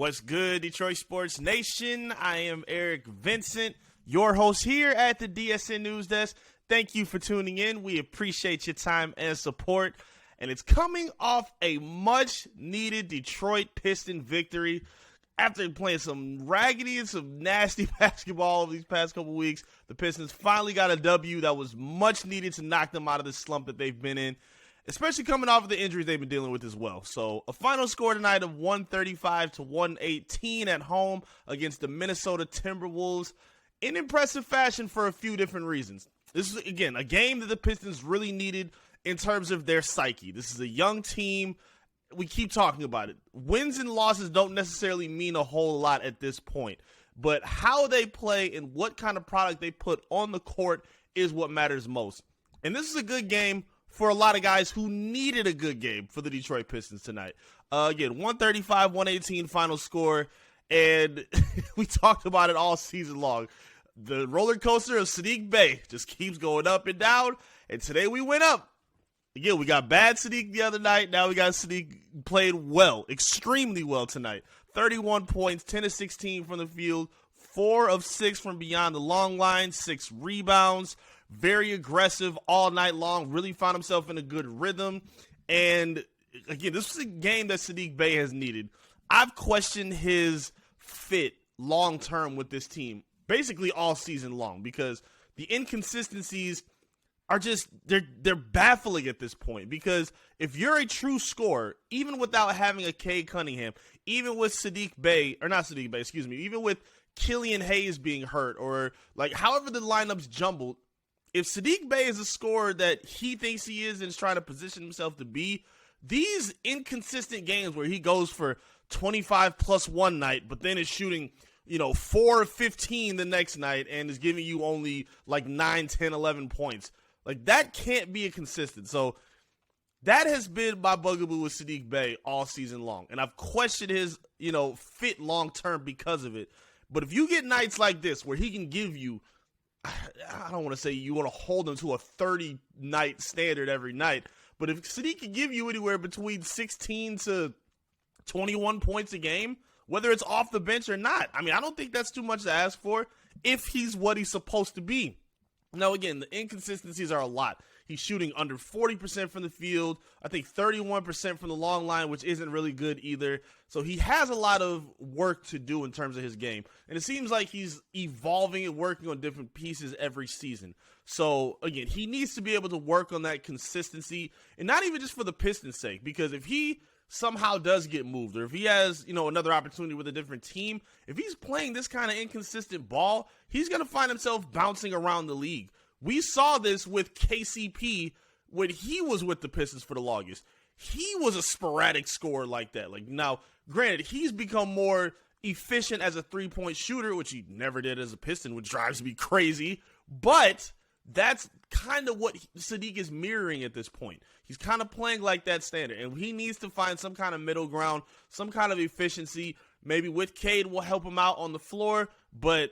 What's good, Detroit Sports Nation? I am Eric Vincent, your host here at the DSN News Desk. Thank you for tuning in. We appreciate your time and support. And it's coming off a much-needed Detroit Piston victory. After playing some raggedy and some nasty basketball over these past couple weeks, the Pistons finally got a W that was much needed to knock them out of the slump that they've been in, especially coming off of the injuries they've been dealing with as well. So a final score tonight of 135-118 at home against the Minnesota Timberwolves in impressive fashion for a few different reasons. This is, again, a game that the Pistons really needed in terms of their psyche. This is a young team. We keep talking about it. Wins and losses don't necessarily mean a whole lot at this point, but how they play and what kind of product they put on the court is what matters most. And this is a good game for a lot of guys who needed a good game for the Detroit Pistons tonight. Again, 135-118 final score, and we talked about it all season long. The roller coaster of Saddiq Bey just keeps going up and down, and today we went up. Again, we got bad Saddiq the other night. Now we got Saddiq played well, extremely well tonight. 31 points, 10 of 16 from the field, 4 of 6 from beyond the long line, 6 rebounds. Very aggressive all night long. Really found himself in a good rhythm. And again, this was a game that Saddiq Bey has needed. I've questioned his fit long-term with this team, basically all season long, because the inconsistencies are just, they're baffling at this point. Because if you're a true scorer, even without having a Cade Cunningham, even with even with Killian Hayes being hurt, or like however the lineup's jumbled, if Saddiq Bey is a scorer that he thinks he is and is trying to position himself to be, these inconsistent games where he goes for 25 plus one night, but then is shooting 4 of 15 the next night and is giving you only like 9, 10, 11 points. Like, that can't be a consistent. So that has been my bugaboo with Saddiq Bey all season long. And I've questioned his, fit long-term because of it. But if you get nights like this where he can give you, I don't want to say you want to hold him to a 30-night standard every night, but if Saddiq can give you anywhere between 16 to 21 points a game, whether it's off the bench or not, I mean, I don't think that's too much to ask for if he's what he's supposed to be. Now, again, the inconsistencies are a lot. He's shooting under 40% from the field, I think 31% from the long line, which isn't really good either. So he has a lot of work to do in terms of his game. And it seems like he's evolving and working on different pieces every season. So, again, he needs to be able to work on that consistency, and not even just for the Pistons' sake, because if he somehow does get moved, or if he has, another opportunity with a different team, if he's playing this kind of inconsistent ball, he's going to find himself bouncing around the league. We saw this with KCP when he was with the Pistons for the longest. He was a sporadic scorer like that. Like, now, granted, he's become more efficient as a three-point shooter, which he never did as a Piston, which drives me crazy, but that's kind of what Saddiq is mirroring at this point. He's kind of playing like that standard, and he needs to find some kind of middle ground, some kind of efficiency. Maybe with Cade will help him out on the floor, but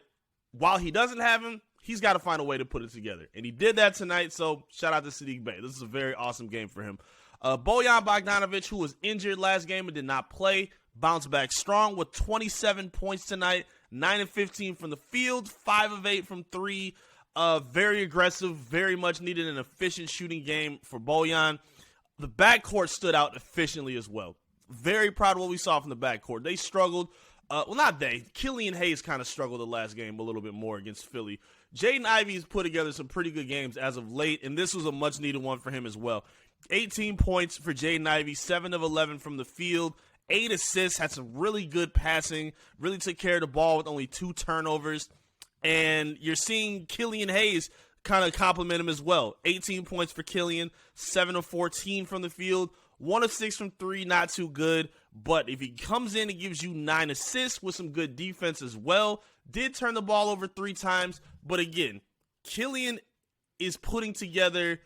while he doesn't have him, he's got to find a way to put it together, and he did that tonight, so shout out to Saddiq Bey. This is a very awesome game for him. Bojan Bogdanovic, who was injured last game and did not play, bounced back strong with 27 points tonight, 9 of 15 from the field, 5 of 8 from 3. Very aggressive, very much needed an efficient shooting game for Bojan. The backcourt stood out efficiently as well. Very proud of what we saw from the backcourt. They struggled. Not they. Killian Hayes kind of struggled the last game a little bit more against Philly. Jaden Ivey's put together some pretty good games as of late, and this was a much-needed one for him as well. 18 points for Jaden Ivey, 7 of 11 from the field, 8 assists, had some really good passing, really took care of the ball with only 2 turnovers. And you're seeing Killian Hayes kind of compliment him as well. 18 points for Killian, 7 of 14 from the field, 1 of 6 from 3, not too good. But if he comes in and gives you 9 assists with some good defense as well, did turn the ball over 3 times. But again, Killian is putting together,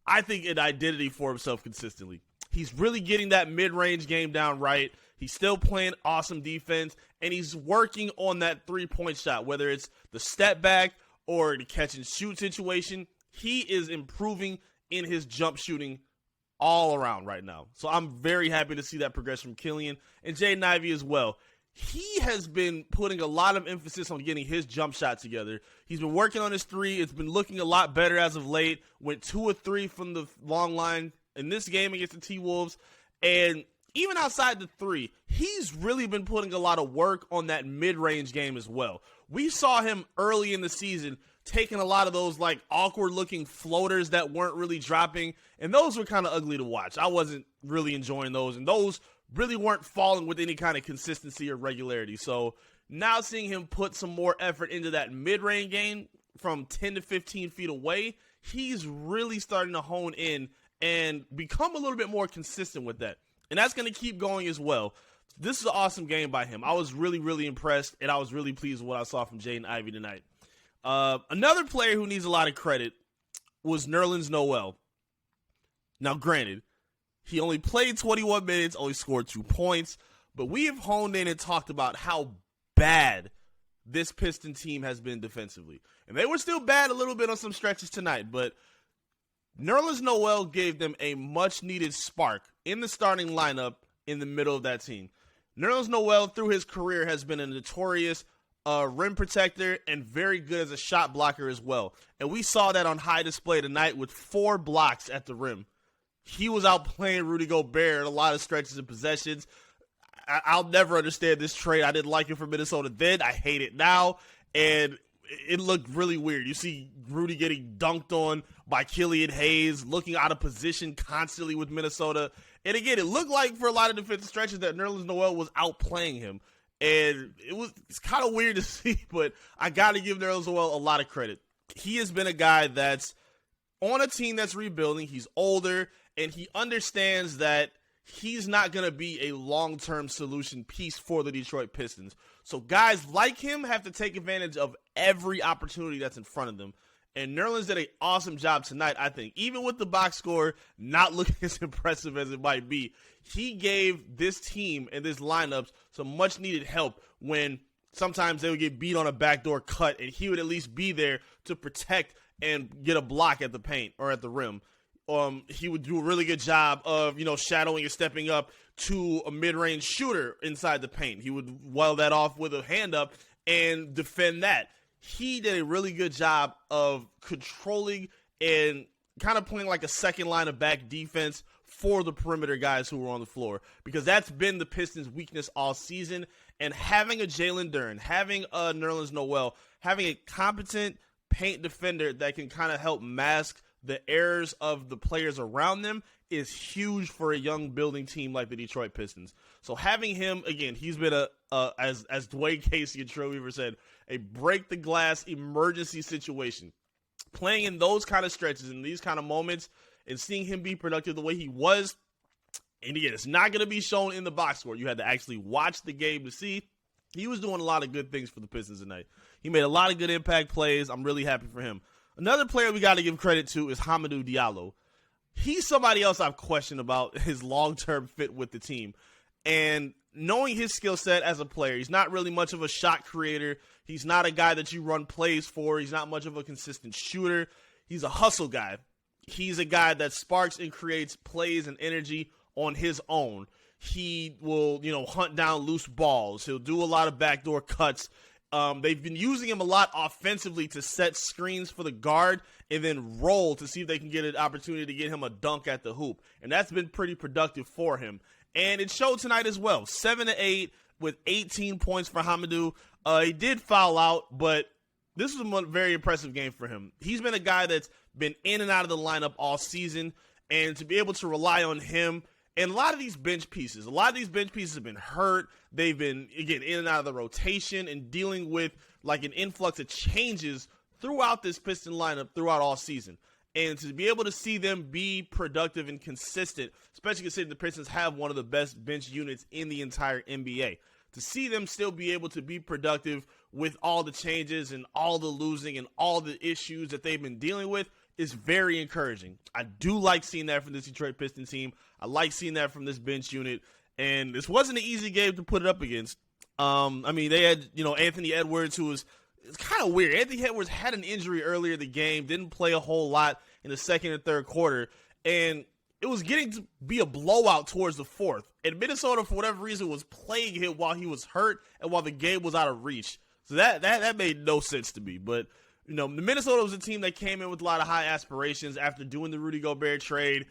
I think, an identity for himself consistently. He's really getting that mid-range game down right. He's still playing awesome defense, and he's working on that three-point shot, whether it's the step back or the catch-and-shoot situation. He is improving in his jump shooting all around right now. So I'm very happy to see that progression from Killian and Jaden Ivey as well. he has been putting a lot of emphasis on getting his jump shot together. He's been working on his three. It's been looking a lot better as of late. Went 2 or 3 from the long line in this game against the T-Wolves. And even outside the three, he's really been putting a lot of work on that mid-range game as well. We saw him early in the season taking a lot of those like awkward-looking floaters that weren't really dropping, and those were kind of ugly to watch. I wasn't really enjoying those, and those really weren't falling with any kind of consistency or regularity. So now seeing him put some more effort into that mid-range game from 10 to 15 feet away, he's really starting to hone in and become a little bit more consistent with that. And that's going to keep going as well. This is an awesome game by him. I was really, really impressed, and I was really pleased with what I saw from Jaden Ivey tonight. Another player who needs a lot of credit was Nerlens Noel. Now, granted, he only played 21 minutes, only scored 2 points, but we have honed in and talked about how bad this Piston team has been defensively. And they were still bad a little bit on some stretches tonight, but Nerlens Noel gave them a much-needed spark in the starting lineup in the middle of that team. Nerlens Noel, through his career, has been a notorious rim protector and very good as a shot blocker as well. And we saw that on high display tonight with 4 blocks at the rim. He was out playing Rudy Gobert in a lot of stretches and possessions. I'll never understand this trade. I didn't like it for Minnesota then. I hate it now. And it looked really weird. You see Rudy getting dunked on by Killian Hayes, looking out of position constantly with Minnesota. And again, it looked like for a lot of defensive stretches that Nerlens Noel was outplaying him. And it's kind of weird to see, but I got to give Nerlens Noel a lot of credit. He has been a guy that's on a team that's rebuilding. He's older, and he understands that he's not going to be a long-term solution piece for the Detroit Pistons. So guys like him have to take advantage of every opportunity that's in front of them. And Nerlens did an awesome job tonight, I think. Even with the box score not looking as impressive as it might be, he gave this team and this lineups some much-needed help when sometimes they would get beat on a backdoor cut, and he would at least be there to protect and get a block at the paint or at the rim. He would do a really good job of, shadowing and stepping up to a mid-range shooter inside the paint. He would weld that off with a hand up and defend that. He did a really good job of controlling and kind of playing like a second line of back defense for the perimeter guys who were on the floor, because that's been the Pistons' weakness all season. And having a Jalen Duren, having a Nerlens Noel, having a competent paint defender that can kind of help mask the errors of the players around them is huge for a young building team like the Detroit Pistons. So having him, again, he's been as Dwayne Casey and Troy Weaver said, a break-the-glass emergency situation. Playing in those kind of stretches, in these kind of moments, and seeing him be productive the way he was, and again, it's not going to be shown in the box score. You had to actually watch the game to see. He was doing a lot of good things for the Pistons tonight. He made a lot of good impact plays. I'm really happy for him. Another player we got to give credit to is Hamidou Diallo. He's somebody else I've questioned about his long-term fit with the team. And knowing his skill set as a player, he's not really much of a shot creator. He's not a guy that you run plays for. He's not much of a consistent shooter. He's a hustle guy. He's a guy that sparks and creates plays and energy on his own. He will, hunt down loose balls. He'll do a lot of backdoor cuts. They've been using him a lot offensively to set screens for the guard and then roll to see if they can get an opportunity to get him a dunk at the hoop. And that's been pretty productive for him. And it showed tonight as well. 7-8 with 18 points for Hamidou. He did foul out, but this was a very impressive game for him. He's been a guy that's been in and out of the lineup all season, and to be able to rely on him, and a lot of these bench pieces have been hurt. They've been, again, in and out of the rotation and dealing with like an influx of changes throughout this Piston lineup throughout all season. And to be able to see them be productive and consistent, especially considering the Pistons have one of the best bench units in the entire NBA, to see them still be able to be productive with all the changes and all the losing and all the issues that they've been dealing with is very encouraging. I do like seeing that from this Detroit Pistons team. I like seeing that from this bench unit. And this wasn't an easy game to put it up against. They had, Anthony Edwards, who was, it's kind of weird. Anthony Edwards had an injury earlier in the game, didn't play a whole lot in the second and third quarter. And it was getting to be a blowout towards the fourth. And Minnesota, for whatever reason, was playing him while he was hurt and while the game was out of reach. So that made no sense to me. But, the Minnesota was a team that came in with a lot of high aspirations after doing the Rudy Gobert trade,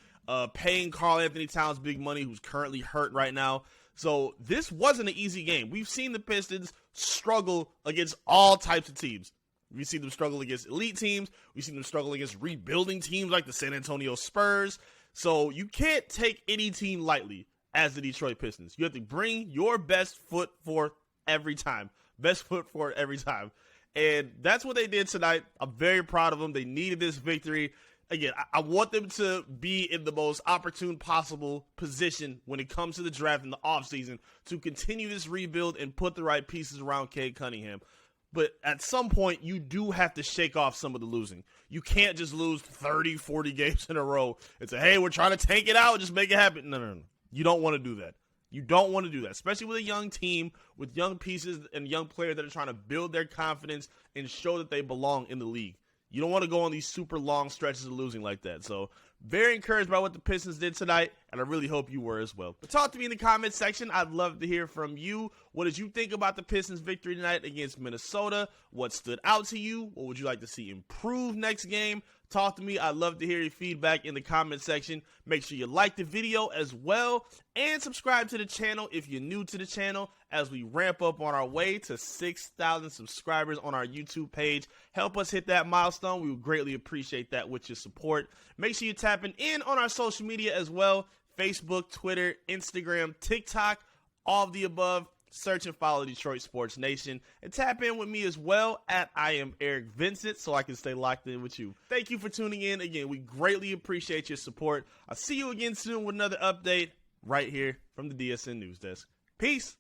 paying Karl Anthony Towns big money, who's currently hurt right now. So this wasn't an easy game. We've seen the Pistons struggle against all types of teams. We've seen them struggle against elite teams. We've seen them struggle against rebuilding teams like the San Antonio Spurs. So you can't take any team lightly as the Detroit Pistons. You have to bring your best foot forth every time. Best foot forward every time. And that's what they did tonight. I'm very proud of them. They needed this victory. Again, I want them to be in the most opportune possible position when it comes to the draft in the offseason to continue this rebuild and put the right pieces around Cade Cunningham. But at some point, you do have to shake off some of the losing. You can't just lose 30, 40 games in a row and say, hey, we're trying to tank it out, just make it happen. No. You don't want to do that. You don't want to do that, especially with a young team, with young pieces and young players that are trying to build their confidence and show that they belong in the league. You don't want to go on these super long stretches of losing like that. So very encouraged by what the Pistons did tonight, and I really hope you were as well. But talk to me in the comments section. I'd love to hear from you. What did you think about the Pistons' victory tonight against Minnesota? What stood out to you? What would you like to see improve next game? Talk to me. I'd love to hear your feedback in the comment section. Make sure you like the video as well and subscribe to the channel if you're new to the channel as we ramp up on our way to 6,000 subscribers on our YouTube page. Help us hit that milestone. We would greatly appreciate that with your support. Make sure you're tapping in on our social media as well. Facebook, Twitter, Instagram, TikTok, all of the above. Search and follow Detroit Sports Nation and tap in with me as well at I am Eric Vincent so I can stay locked in with you. Thank you for tuning in. Again, we greatly appreciate your support. I'll see you again soon with another update right here from the DSN News Desk. Peace.